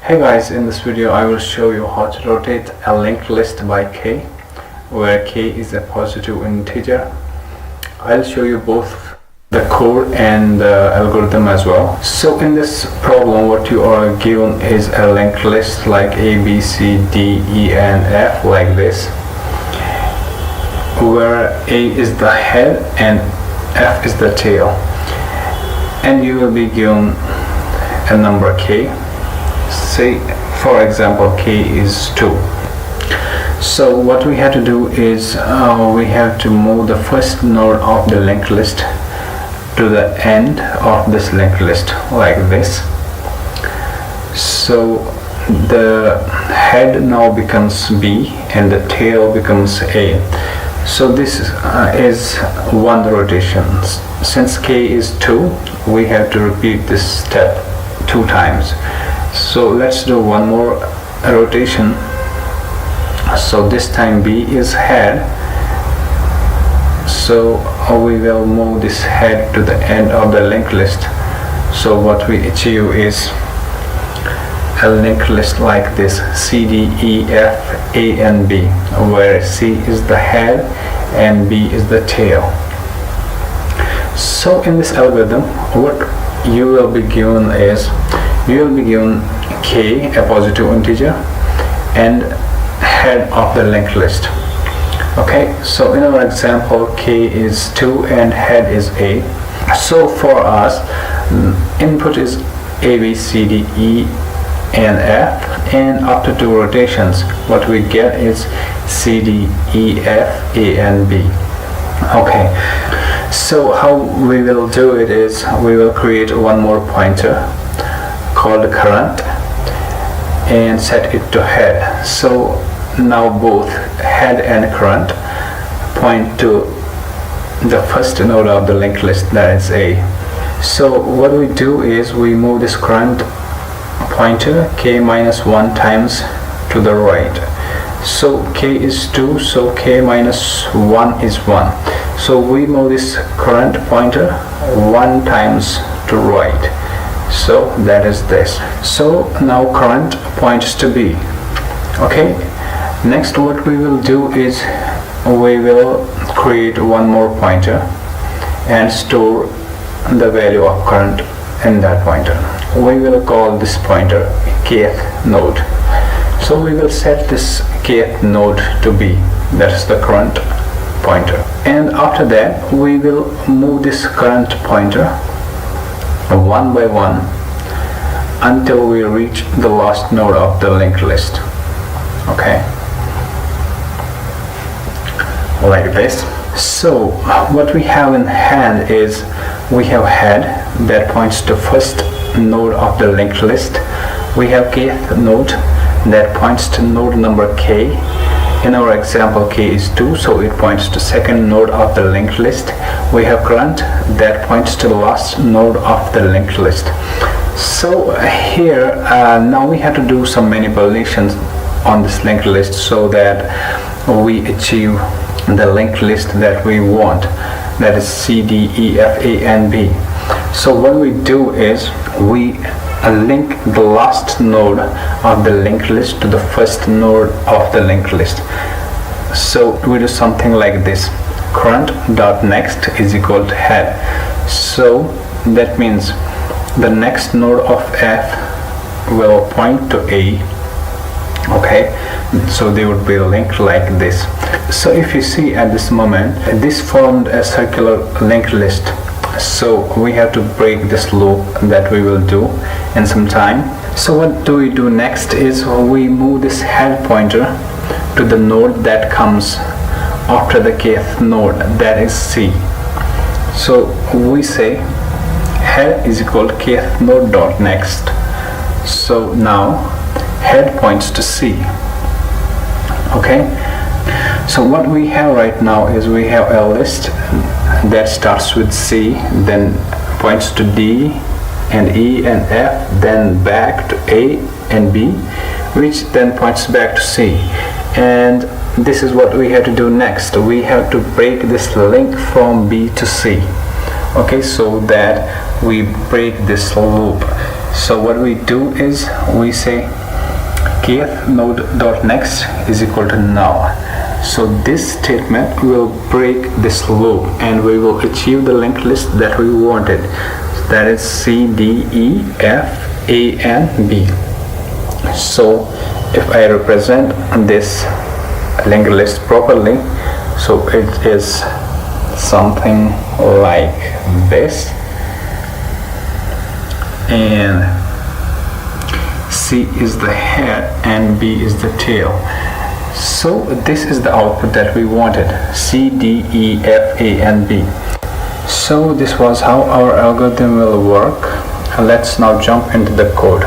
Hey guys, in this video I will show you how to rotate a linked list by k, where k is a positive integer. I'll show you both the code and the algorithm as well. So in this problem what you are given is a linked list like A, B, C, D, E and F, like this, where A is the head and F is the tail, and you will be given a number k. Say for example k is 2. So what we have to do is we have to move the first node of the linked list to the end of this linked list, like this. So the head now becomes B and the tail becomes A. So this is one rotation. Since k is 2, we have to repeat this step 2 times. So let's do one more rotation. So this time B is head, so we will move this head to the end of the linked list. So what we achieve is a linked list like this: C, D, E, F, A and B, where C is the head and B is the tail. So in this algorithm what you will be given is, you will be given k, a positive integer, and head of the linked list. Okay, so in our example k is 2 and head is A. So for us input is A, B, C, D, E and F, and after 2 rotations what we get is C, D, E, F, A and B. Okay, so how we will do it is we will create one more pointer called current and set it to head. So now both head and current point to the first node of the linked list, that is A. So what we do is we move this current pointer k minus 1 times to the right. So k is 2, so k minus 1 is 1. So we move this current pointer 1 times to right. So that is this. So now current points to B. Okay, next what we will do is we will create one more pointer and store the value of current in that pointer. We will call this pointer kth node. So we will set this kth node to B, that is the current pointer, and after that we will move this current pointer one by one until we reach the last node of the linked list. Okay, like this. So what we have in hand is we have head that points to first node of the linked list. We have kth node that points to node number k. In our example k is 2, so it points to second node of the linked list. We have current that points to the last node of the linked list. So here now we have to do some manipulations on this linked list so that we achieve the linked list that we want, that is C, D, E, F, A and B. So what we do is we link the last node of the linked list to the first node of the linked list. So we do something like this: current dot next is equal to head. So that means the next node of F will point to A. Okay, so they would be linked like this. So if you see at this moment, this formed a circular linked list. So we have to break this loop that we will do in some time. So what do we do next is we move this head pointer to the node that comes after the kth node, that is C. So we say head is equal to kth node dot next. So now head points to C. Okay, so what we have right now is we have a list that starts with C, then points to D and E and F, then back to A and B, which then points back to C. And this is what we have to do next. We have to break this link from B to C. Okay, so that we break this loop. So what we do is we say kth node.next is equal to now. So this statement will break this loop and we will achieve the linked list that we wanted. That is C, D, E, F, A, and B. So if I represent this linked list properly, so it is something like this, and C is the head and B is the tail. So this is the output that we wanted: C, D, E, F, A, and B. So this was how our algorithm will work. Let's now jump into the code.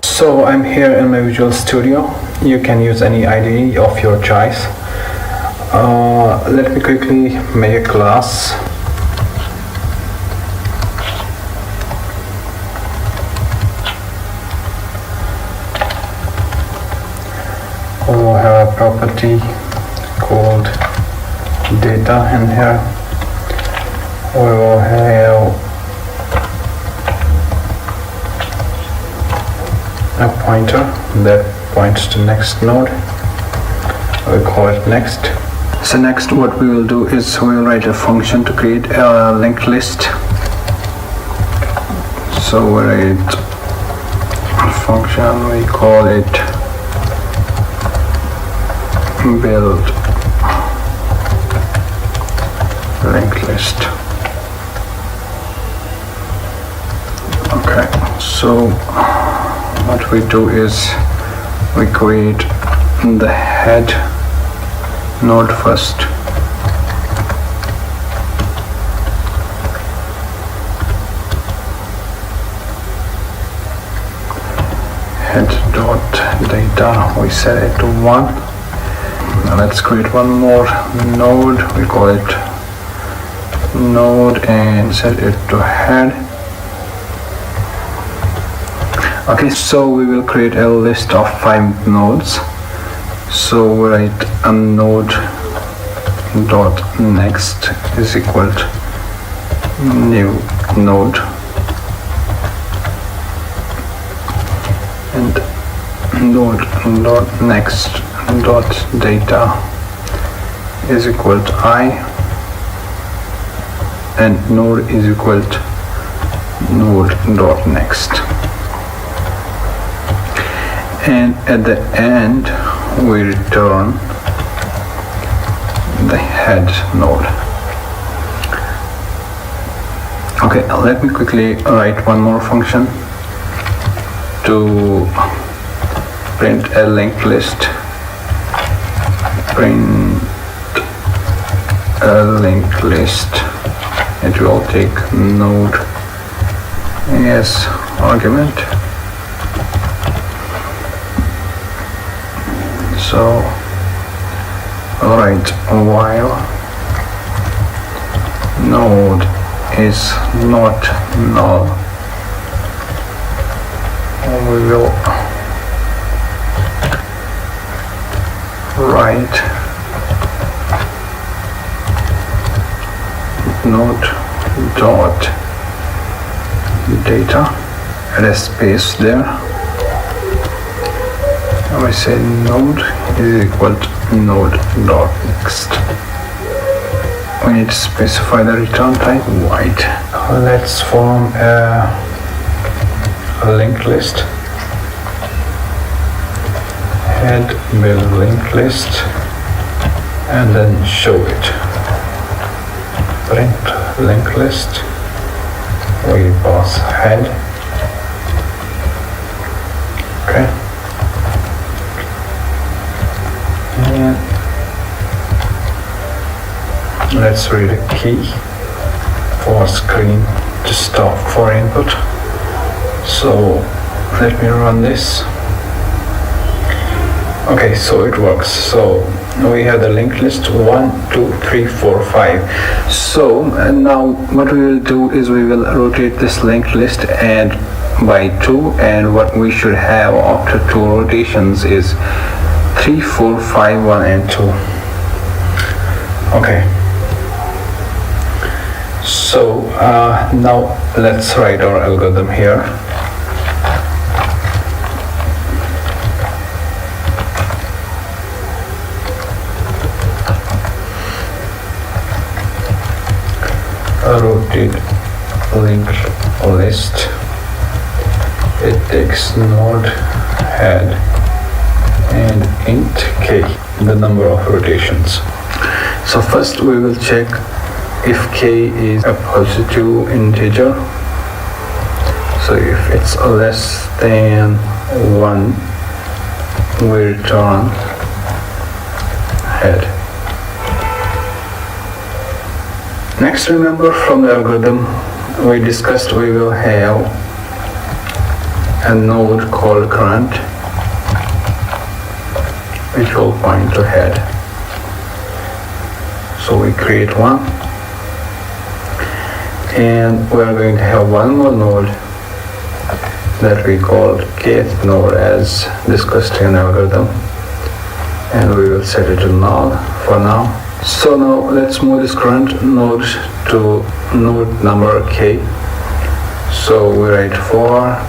So I'm here in my Visual Studio. You can use any IDE of your choice. Let me quickly make a class. We'll have a property called data in here. We will have a pointer that points to next node. We call it next. So next what we will do is we will write a function to create a linked list. So we write a function, we call it build linked list. Okay, so what we do is we create the head node first. Head dot data, we set it to 1. Now let's create one more node. We call it node and set it to head. Okay, so we will create a list of 5 nodes. So we write a node dot next is equal to new node, and node dot next dot data is equal to I, and node is equal to node dot next. And at the end we return the head node. Okay, let me quickly write one more function to print a linked list. Print a linked list. It will take node as argument. So write while node is not null, we will write node dot data, add a space there. Now I say node is equal to node dot next. We need to specify the return type white. Let's form a linked list. Head build linked list and then show it. Print linked list. We pass head. Okay. And let's read a key for screen to stop for input. So let me run this. Okay, so it works. So we have the linked list 1, 2, 3, 4, 5. So now what we will do is we will rotate this linked list and by 2, and what we should have after 2 rotations is 3, 4, 5, 1 and 2. Okay. So now let's write our algorithm here. Rotate linked list. It takes node head and int k, the number of rotations. So first we will check if k is a positive integer. So if it's less than 1, we return head. Next, remember from the algorithm we discussed, we will have a node called current which will point to head. So we create one, and we are going to have one more node that we called kth node as discussed in the algorithm, and we will set it to null for now. So now let's move this current node to node number k. So we write for,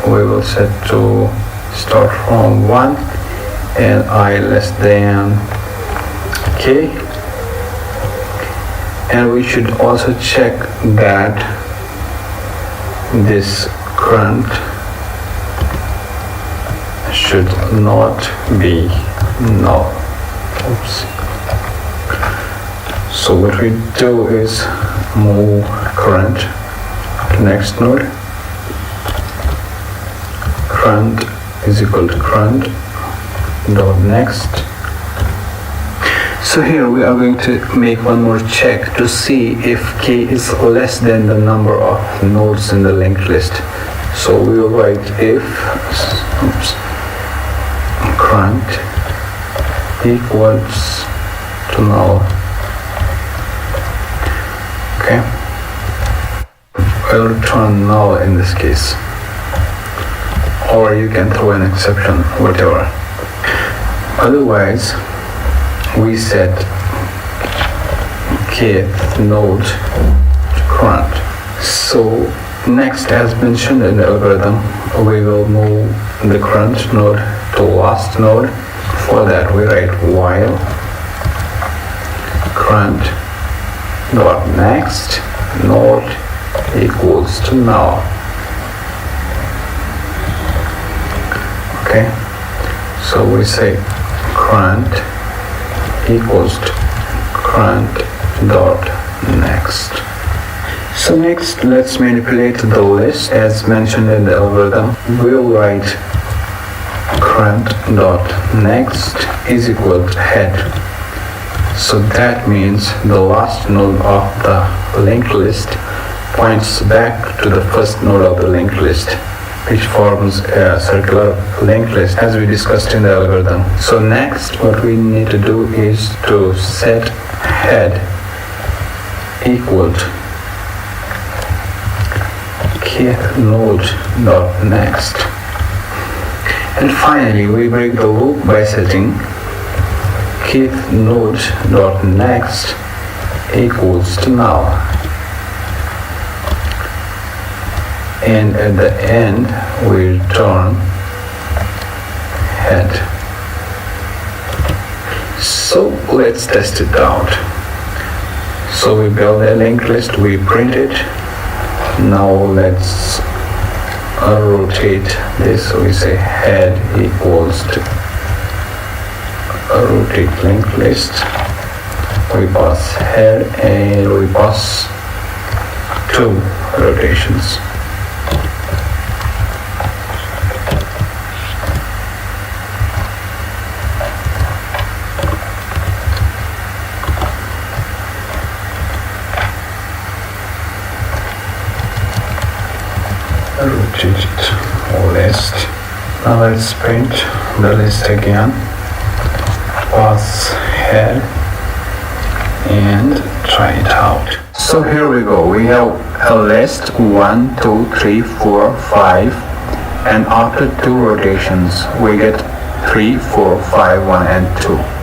we will set to start from 1 and I less than k, and we should also check that this current should not be null. Oops. So what we do is move current to next node. Current is equal to current dot next. So here we are going to make one more check to see if k is less than the number of nodes in the linked list. So we will write if current equals to null. Okay, I'll return null in this case, or you can throw an exception, whatever. Otherwise, we set kth node to current. So next, as mentioned in the algorithm, we will move the current node to last node. For that, we write while current dot next node equals to null. Okay, so we say current equals to current dot next. So next, let's manipulate the list as mentioned in the algorithm. We'll write current dot next is equal to head. So that means the last node of the linked list points back to the first node of the linked list, which forms a circular linked list as we discussed in the algorithm. So next, what we need to do is to set head equal to kth node dot next. And finally, we break the loop by setting kth node dot next equals to null, and at the end we return head. So let's test it out. So we build a linked list, we print it. Now let's rotate this. So we say head equals to rotate linked list. We pass head and we pass 2 rotations. Rotate list. Now let's print the list again. pass head and try it out. So here we go. We have a list 1, 2, 3, 4, 5, and after 2 rotations we get 3, 4, 5, 1 and 2.